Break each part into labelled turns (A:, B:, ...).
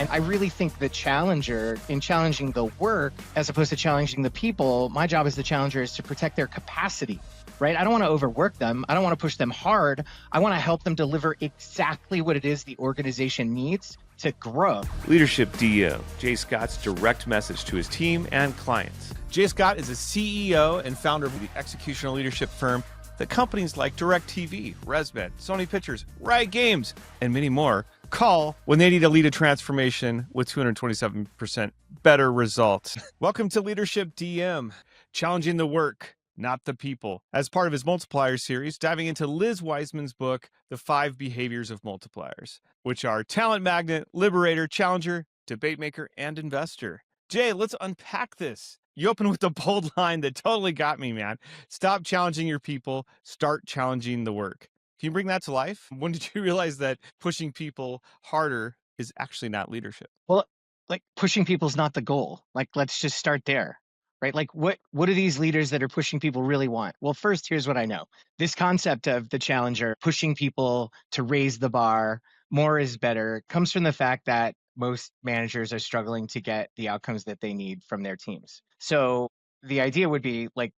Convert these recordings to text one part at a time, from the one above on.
A: And I really think the challenger in challenging the work, as opposed to challenging the people, my job as the challenger is to protect their capacity, right? I don't want to overwork them. I don't want to push them hard. I want to help them deliver exactly what it is the organization needs to grow.
B: Leadership DM, Jay Scott's direct message to his team and clients.
C: Jay Scott is a CEO and founder of the executional leadership firm that companies like DirecTV, ResMed, Sony Pictures, Riot Games, and many more call when they need to lead a transformation with 227% better results. Welcome to Leadership DM, challenging the work, not the people. As part of his Multiplier series, diving into Liz Wiseman's book, The 5 Behaviors of Multipliers, which are talent magnet, liberator, challenger, debate maker, and investor. Jay, let's unpack this. You open with a bold line that totally got me, man. Stop challenging your people, start challenging the work. Can you bring that to life? When did you realize that pushing people harder is actually not leadership?
A: Well, like pushing people is not the goal. Like, let's just start there, right? Like what do these leaders that are pushing people really want? Well, first, here's what I know. This concept of the challenger pushing people to raise the bar, more is better, comes from the fact that most managers are struggling to get the outcomes that they need from their teams. So the idea would be like,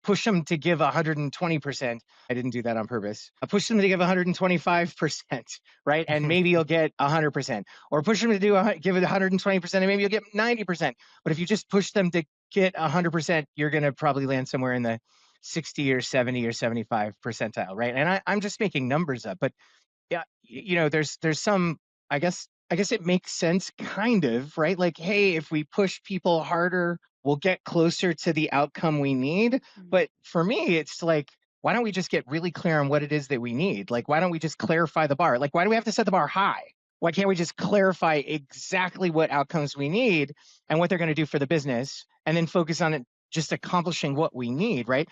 A: push them to give 120%. I didn't do that on purpose. Push them to give 125%, right? And maybe you'll get 100%. Or push them to give it 120% and maybe you'll get 90%. But if you just push them to get 100%, you're going to probably land somewhere in the 60 or 70 or 75 percentile, right? And I'm just making numbers up. But yeah, there's some, I guess it makes sense, kind of, right? Like, hey, if we push people harder, we'll get closer to the outcome we need. But for me, it's like, why don't we just get really clear on what it is that we need? Like, why don't we just clarify the bar? Like, why do we have to set the bar high? Why can't we just clarify exactly what outcomes we need and what they're going to do for the business, and then focus on it just accomplishing what we need, right?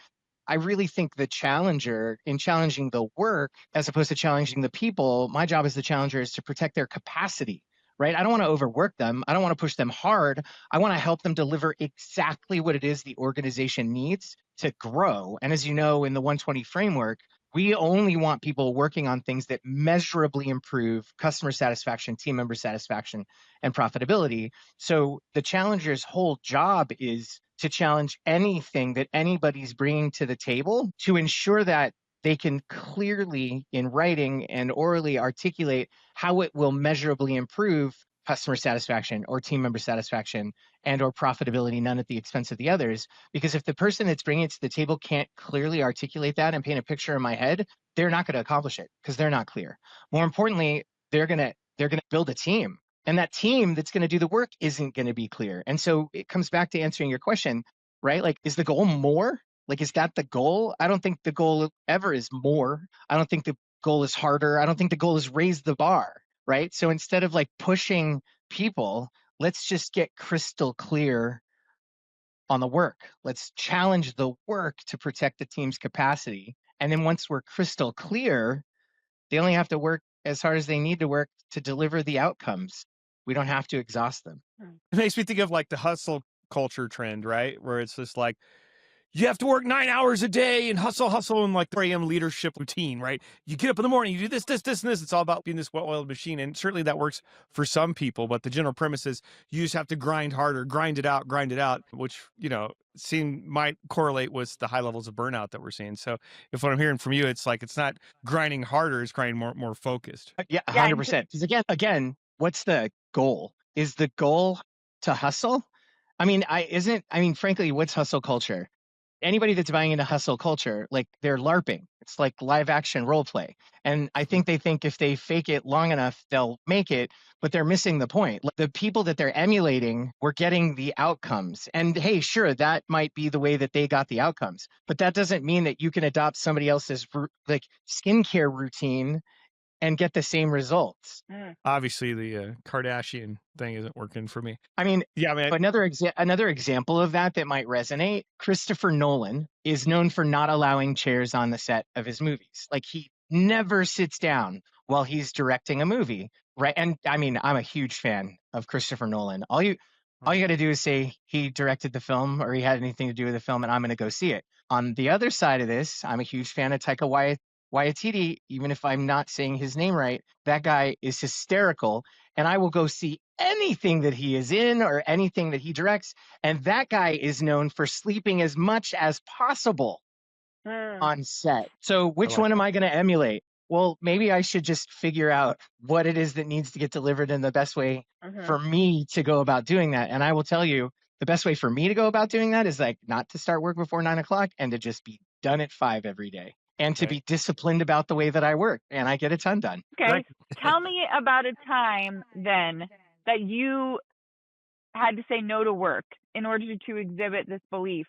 A: I really think the challenger in challenging the work, as opposed to challenging the people, my job as the challenger is to protect their capacity, right? I don't want to overwork them. I don't want to push them hard. I want to help them deliver exactly what it is the organization needs to grow. And as you know, in the 120 framework, we only want people working on things that measurably improve customer satisfaction, team member satisfaction, and profitability. So the challenger's whole job is to challenge anything that anybody's bringing to the table to ensure that they can clearly, in writing and orally, articulate how it will measurably improve customer satisfaction or team member satisfaction and or profitability, none at the expense of the others. Because if the person that's bringing it to the table can't clearly articulate that and paint a picture in my head, they're not going to accomplish it because they're not clear. More importantly, they're going to build a team. And that team that's going to do the work isn't going to be clear. And so it comes back to answering your question, right? Like, is the goal more? Like, is that the goal? I don't think the goal ever is more. I don't think the goal is harder. I don't think the goal is raise the bar, right? So instead of like pushing people, let's just get crystal clear on the work. Let's challenge the work to protect the team's capacity. And then once we're crystal clear, they only have to work as hard as they need to work to deliver the outcomes. We don't have to exhaust them.
C: It makes me think of like the hustle culture trend, right? Where it's just like, you have to work 9 hours a day and hustle, and like 3 a.m. leadership routine, right? You get up in the morning, you do this, and this. It's all about being this well-oiled machine. And certainly that works for some people, but the general premise is you just have to grind harder, grind it out, which, might correlate with the high levels of burnout that we're seeing. So if what I'm hearing from you, it's like, it's not grinding harder, it's grinding more focused.
A: Yeah, 100%. Because again, what's the goal? Is the goal to hustle? Frankly, what's hustle culture? Anybody that's buying into hustle culture, like, they're LARPing. It's like live action role play. And I think they think if they fake it long enough, they'll make it, but they're missing the point. Like, the people that they're emulating were getting the outcomes. And hey, sure, that might be the way that they got the outcomes, but that doesn't mean that you can adopt somebody else's like skincare routine and get the same results.
C: Obviously, the Kardashian thing isn't working for me.
A: Another example of that might resonate. Christopher Nolan is known for not allowing chairs on the set of his movies. Like, he never sits down while he's directing a movie, right? And I'm a huge fan of Christopher Nolan. All you got to do is say he directed the film or he had anything to do with the film, and I'm going to go see it. On the other side of this, I'm a huge fan of Taika Waiatiti, even if I'm not saying his name right, that guy is hysterical. And I will go see anything that he is in or anything that he directs. And that guy is known for sleeping as much as possible on set. So which one am I going to emulate? Well, maybe I should just figure out what it is that needs to get delivered in the best way for me to go about doing that. And I will tell you, the best way for me to go about doing that is like not to start work before 9 o'clock and to just be done at 5 every day and to be disciplined about the way that I work, and I get a ton done.
D: Okay. Tell me about a time then that you had to say no to work in order to exhibit this belief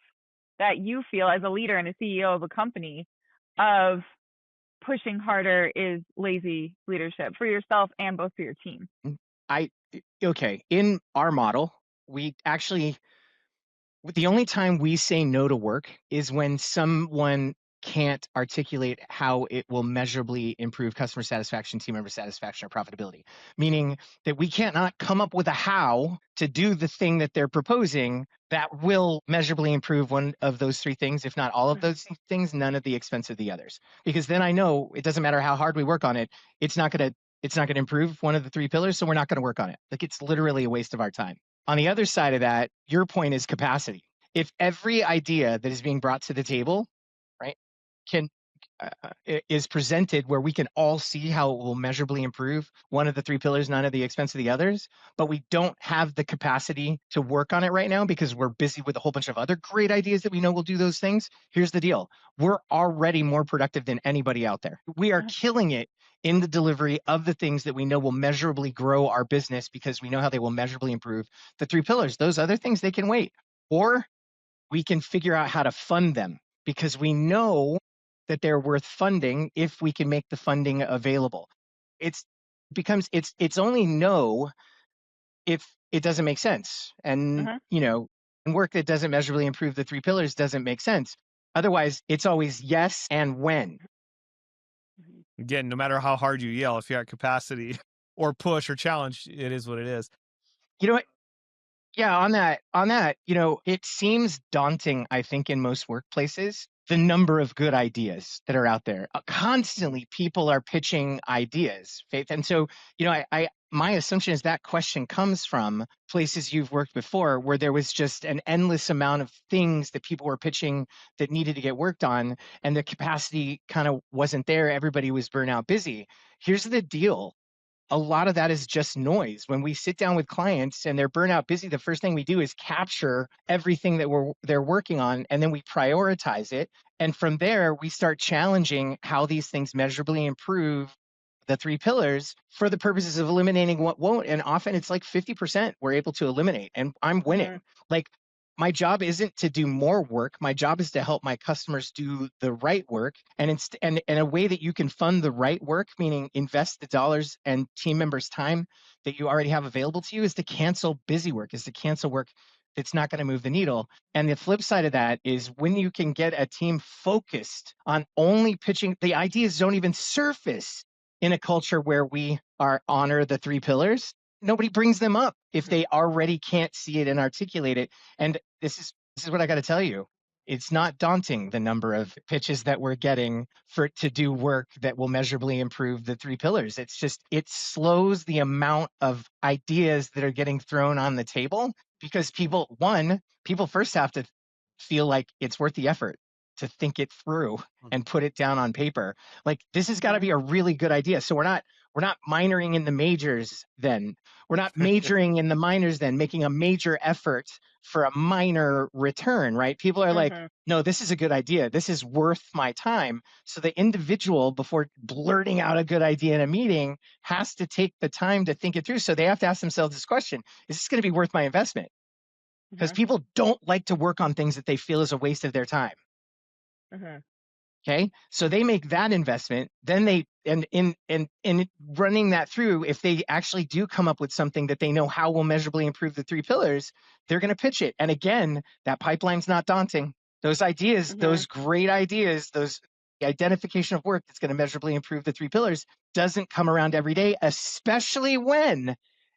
D: that you feel as a leader and a CEO of a company of pushing harder is lazy leadership for yourself and both for your team.
A: Okay. In our model, the only time we say no to work is when someone can't articulate how it will measurably improve customer satisfaction, team member satisfaction, or profitability. Meaning that we cannot come up with a how to do the thing that they're proposing that will measurably improve one of those three things, if not all of those things, none at the expense of the others. Because then I know it doesn't matter how hard we work on it, it's not going to improve one of the three pillars, so we're not going to work on it. Like, it's literally a waste of our time. On the other side of that, your point is capacity. If every idea that is being brought to the table, right, is presented where we can all see how it will measurably improve one of the three pillars, none at the expense of the others, but we don't have the capacity to work on it right now because we're busy with a whole bunch of other great ideas that we know will do those things. Here's the deal. We're already more productive than anybody out there. We are killing it in the delivery of the things that we know will measurably grow our business because we know how they will measurably improve the three pillars. Those other things, they can wait. Or we can figure out how to fund them because we know that they're worth funding if we can make the funding available. It's only no if it doesn't make sense. And, and work that doesn't measurably improve the three pillars doesn't make sense. Otherwise, it's always yes and when.
C: Again, no matter how hard you yell, if you're at capacity or push or challenge, it is what it is.
A: You know what? Yeah, on that, it seems daunting, I think, in most workplaces, the number of good ideas that are out there. Constantly, people are pitching ideas, Faith. And so, my assumption is that question comes from places you've worked before where there was just an endless amount of things that people were pitching that needed to get worked on, and the capacity kind of wasn't there. Everybody was burnout busy. Here's the deal. A lot of that is just noise. When we sit down with clients and they're burnout busy, the first thing we do is capture everything that they're working on, and then we prioritize it. And from there, we start challenging how these things measurably improve the three pillars for the purposes of eliminating what won't. And often it's like 50% we're able to eliminate, and I'm winning. Like, my job isn't to do more work. My job is to help my customers do the right work. And a way that you can fund the right work, meaning invest the dollars and team members' time that you already have available to you, is to cancel busy work, is to cancel work that's not going to move the needle. And the flip side of that is when you can get a team focused on only pitching, the ideas don't even surface in a culture where we honor the three pillars. Nobody brings them up if they already can't see it and articulate it. And this is what I got to tell you. It's not daunting, the number of pitches that we're getting to do work that will measurably improve the three pillars. It's just, it slows the amount of ideas that are getting thrown on the table because people first have to feel like it's worth the effort to think it through and put it down on paper. Like, this has got to be a really good idea. So we're not minoring in the majors then. We're not majoring in the minors then, making a major effort for a minor return, right? People are like, no, this is a good idea. This is worth my time. So the individual, before blurting out a good idea in a meeting, has to take the time to think it through. So they have to ask themselves this question: is this going to be worth my investment? Because people don't like to work on things that they feel is a waste of their time. Okay, so they make that investment, then they in running that through, if they actually do come up with something that they know how will measurably improve the three pillars, they're going to pitch it. And again, that pipeline's not daunting. Those ideas, those great ideas, the identification of work that's going to measurably improve the three pillars doesn't come around every day, especially when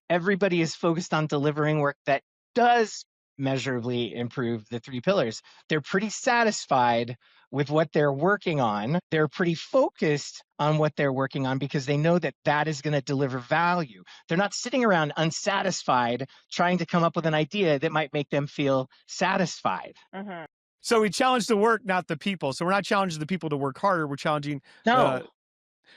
A: everybody is focused on delivering work that does measurably improve the 3 pillars. They're pretty satisfied with what they're working on. They're pretty focused on what they're working on because they know that that is going to deliver value. They're not sitting around unsatisfied trying to come up with an idea that might make them feel satisfied.
C: So we challenge the work, not the people. So we're not challenging the people to work harder. We're challenging.
A: No.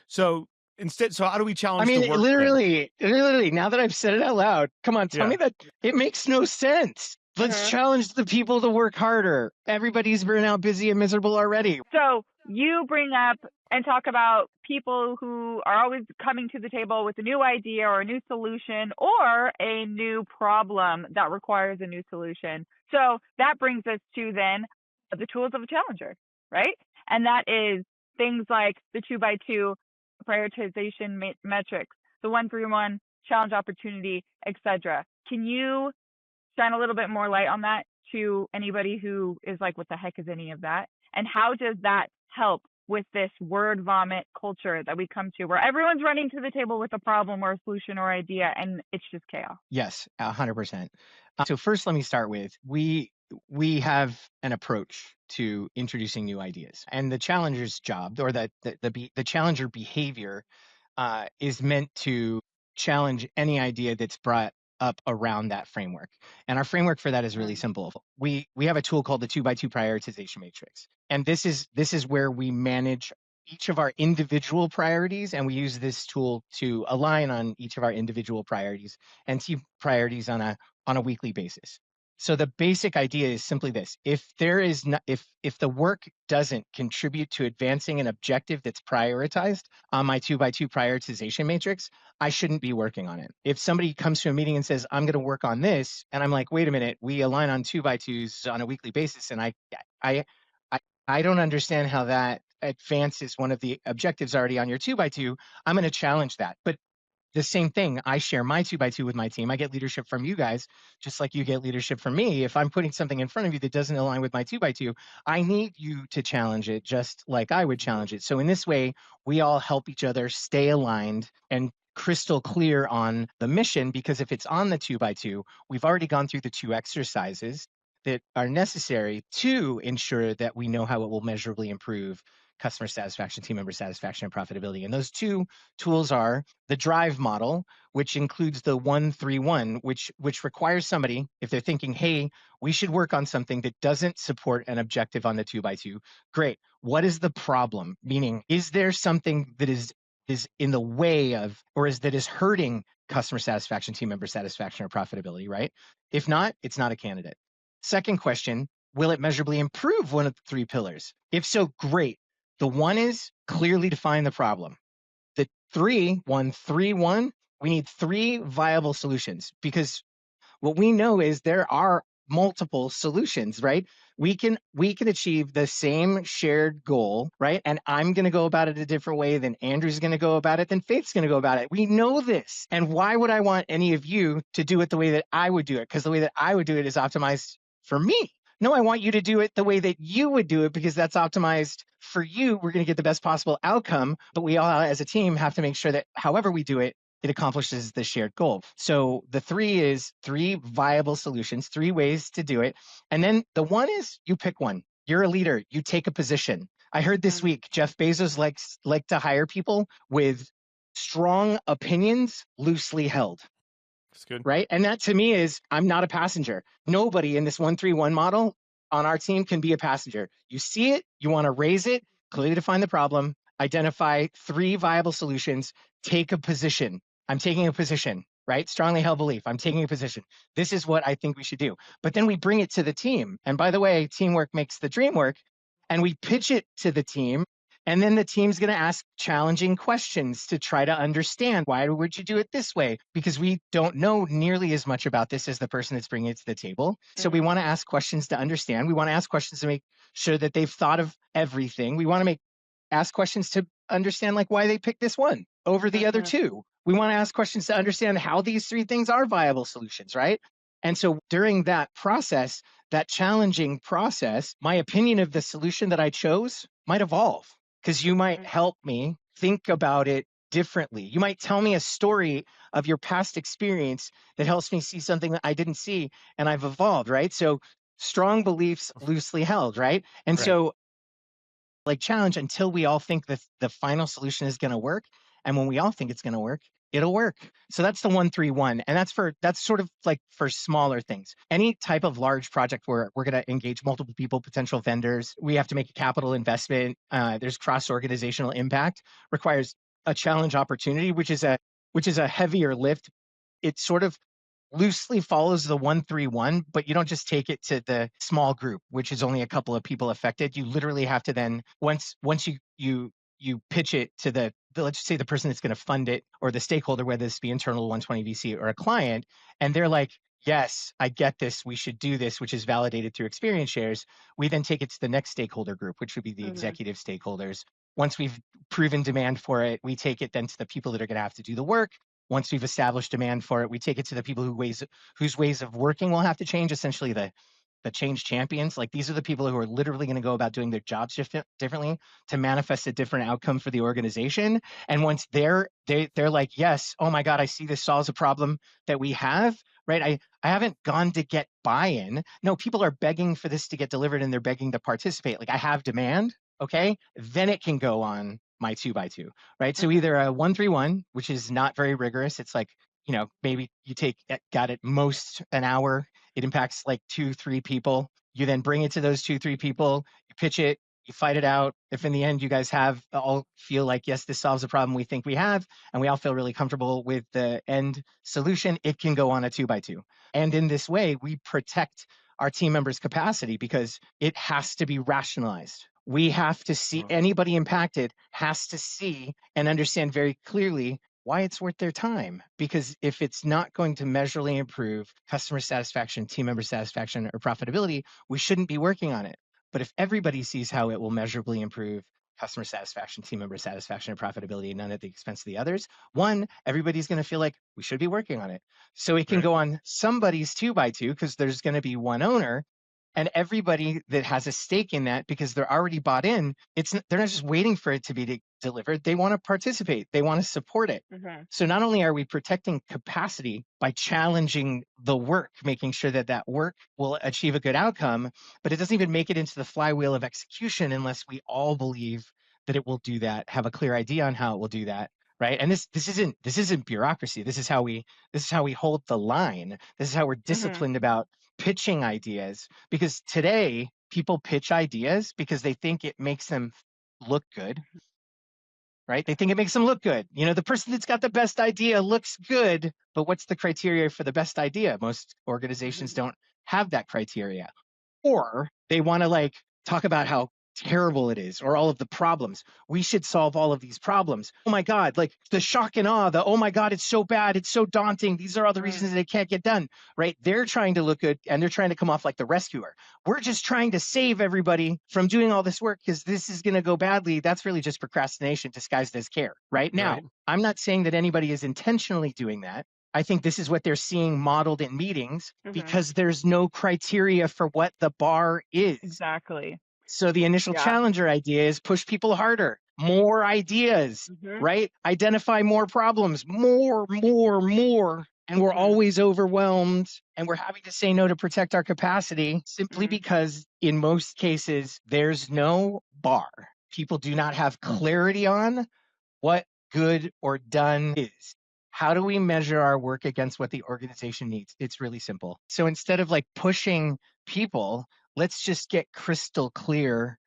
C: So instead, so how do we challenge
A: I mean,
C: the work?
A: literally, now that I've said it out loud, come on, tell
C: Yeah.
A: me that it makes no sense. Let's challenge the people to work harder. Everybody's burnout, busy, and miserable already.
D: So you bring up and talk about people who are always coming to the table with a new idea or a new solution or a new problem that requires a new solution. So that brings us to then the tools of a challenger, right? And that is things like the 2x2 prioritization metrics, the 1-3-1 challenge opportunity, etc. Can you shine a little bit more light on that to anybody who is like, what the heck is any of that? And how does that help with this word vomit culture that we come to, where everyone's running to the table with a problem or a solution or idea, and it's just chaos?
A: Yes, 100%. So first, let me start with we have an approach to introducing new ideas, and the challenger's job, or the challenger behavior, is meant to challenge any idea that's brought up around that framework. And our framework for that is really simple. We have a tool called the 2x2 prioritization matrix, and this is where we manage each of our individual priorities, and we use this tool to align on each of our individual priorities and team priorities on a weekly basis. So the basic idea is simply this: if the work doesn't contribute to advancing an objective that's prioritized on my 2x2 prioritization matrix, I shouldn't be working on it. If somebody comes to a meeting and says, I'm going to work on this, and I'm like, wait a minute, we align on 2x2s on a weekly basis, and I don't understand how that advances one of the objectives already on your 2x2, I'm going to challenge that. But the same thing, I share my 2x2 with my team. I get leadership from you guys, just like you get leadership from me. If I'm putting something in front of you that doesn't align with my 2x2, I need you to challenge it just like I would challenge it. So in this way, we all help each other stay aligned and crystal clear on the mission, because if it's on the 2x2, we've already gone through the 2 exercises that are necessary to ensure that we know how it will measurably improve customer satisfaction, team member satisfaction, and profitability. And those 2 tools are the drive model, which includes the 1-3-1, which requires somebody, if they're thinking, hey, we should work on something that doesn't support an objective on the 2x2, great. What is the problem? Meaning, is there something that is in the way of, or that is hurting customer satisfaction, team member satisfaction, or profitability, right? If not, it's not a candidate. Second question, will it measurably improve one of the 3 pillars? If so, great. The 1 is clearly define the problem. The 1-3-1, we need 3 viable solutions, because what we know is there are multiple solutions, right? We can achieve the same shared goal, right? And I'm going to go about it a different way than Andrew's going to go about it, than Faith's going to go about it. We know this. And why would I want any of you to do it the way that I would do it? Because the way that I would do it is optimized for me. No, I want you to do it the way that you would do it, because that's optimized for you. We're going to get the best possible outcome, but we all as a team have to make sure that however we do it, it accomplishes the shared goal. So the 3 is 3 viable solutions, 3 ways to do it. And then the 1 is you pick one. You're a leader. You take a position. I heard this week, Jeff Bezos likes to hire people with strong opinions, loosely held.
C: That's good.
A: Right? And that to me is, I'm not a passenger. Nobody in this 1-3-1 model on our team can be a passenger. You see it, you want to raise it, clearly define the problem, identify 3 viable solutions, take a position. I'm taking a position, right? Strongly held belief. I'm taking a position. This is what I think we should do. But then we bring it to the team. And by the way, teamwork makes the dream work. And we pitch it to the team. And then the team's going to ask challenging questions to try to understand, why would you do it this way? Because we don't know nearly as much about this as the person that's bringing it to the table. So we want to ask questions to understand. We want to ask questions to make sure that they've thought of everything. We want to ask questions to understand, like, why they picked this one over the other 2. We want to ask questions to understand how these 3 things are viable solutions, right? And so during that process, that challenging process, my opinion of the solution that I chose might evolve, because you might help me think about it differently. You might tell me a story of your past experience that helps me see something that I didn't see, and I've evolved, right? So strong beliefs loosely held, right? And
B: Right.
A: so like challenge until we all think that the final solution is going to work. And when we all think it's going to work, it'll work. So that's the 1-3-1. And that's sort of like for smaller things. Any type of large project where we're going to engage multiple people, potential vendors, we have to make a capital investment. There's cross-organizational impact, requires a challenge opportunity, which is a heavier lift. It sort of loosely follows the 1-3-1, but you don't just take it to the small group, which is only a couple of people affected. You literally have to then once you pitch it to the let's just say the person that's going to fund it or the stakeholder, whether this be internal 120 VC or a client, and they're like, yes, I get this, we should do this, which is validated through experience shares. We then take it to the next stakeholder group, which would be the executive stakeholders. Once we've proven demand for it, we take it then to the people that are going to have to do the work. Once we've established demand for it, we take it to the people whose ways of working will have to change, essentially the change champions. Like these are the people who are literally going to go about doing their jobs differently to manifest a different outcome for the organization. And once they're like, yes, oh my God, I see this solves a problem that we have, right? I haven't gone to get buy-in. No, people are begging for this to get delivered and they're begging to participate. Like I have demand, okay? Then it can go on my 2x2, right? So either a 1-3-1, which is not very rigorous. It's like, maybe you got at most an hour. It impacts like 2-3 people. You then bring it to those 2-3 people, you pitch it, you fight it out. If in the end you guys all feel like, yes, this solves a problem we think we have, and we all feel really comfortable with the end solution, it can go on a 2x2. And in this way, we protect our team members' capacity because it has to be rationalized. We have to see anybody impacted has to see and understand very clearly why it's worth their time. Because if it's not going to measurably improve customer satisfaction, team member satisfaction, or profitability, we shouldn't be working on it. But if everybody sees how it will measurably improve customer satisfaction, team member satisfaction, and profitability, none at the expense of the others, one, everybody's going to feel like we should be working on it. So it can go on somebody's 2x2 because there's going to be one owner. And everybody that has a stake in that, because they're already bought in, they're not just waiting for it to be delivered. They want to participate. They want to support it. So not only are we protecting capacity by challenging the work, making sure that work will achieve a good outcome, but it doesn't even make it into the flywheel of execution unless we all believe that it will do that, have a clear idea on how it will do that. Right. And this isn't bureaucracy. This is how we hold the line. This is how we're disciplined about pitching ideas, because today people pitch ideas because they think it makes them look good, right? They think it makes them look good. The person that's got the best idea looks good, but what's the criteria for the best idea? Most organizations don't have that criteria. Or they want to talk about how terrible it is or all of the problems. We should solve all of these problems. Oh my God, the shock and awe, oh my God, it's so bad, it's so daunting. These are all the reasons that it can't get done, right? They're trying to look good and they're trying to come off like the rescuer. We're just trying to save everybody from doing all this work because this is going to go badly. That's really just procrastination disguised as care, right? Now, I'm not saying that anybody is intentionally doing that. I think this is what they're seeing modeled in meetings because there's no criteria for what the bar is.
D: Exactly.
A: So the initial challenger idea is push people harder, more ideas, right? Identify more problems, more. And we're always overwhelmed and we're having to say no to protect our capacity simply because in most cases, there's no bar. People do not have clarity on what good or done is. How do we measure our work against what the organization needs? It's really simple. So instead of pushing people, let's just get crystal clear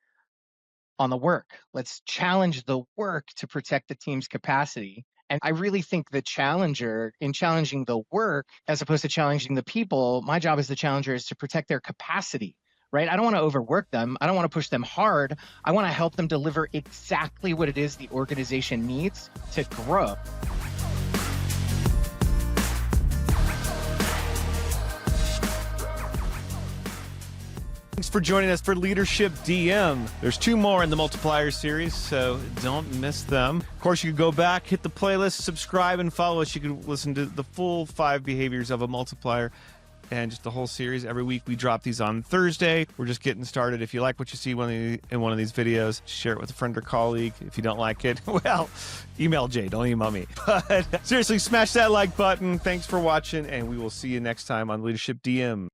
A: on the work. Let's challenge the work to protect the team's capacity. And I really think the challenger, in challenging the work, as opposed to challenging the people, my job as the challenger is to protect their capacity, right? I don't want to overwork them. I don't want to push them hard. I want to help them deliver exactly what it is the organization needs to grow.
C: Thanks for joining us for Leadership DM. There's 2 more in the Multiplier series, so don't miss them. Of course, you can go back, hit the playlist, subscribe, and follow us. You can listen to the full 5 behaviors of a multiplier and just the whole series. Every week we drop these on Thursday. We're just getting started. If you like what you see in one of these videos, share it with a friend or colleague. If you don't like it, well, email Jay. Don't email me. But seriously, smash that like button. Thanks for watching, and we will see you next time on Leadership DM.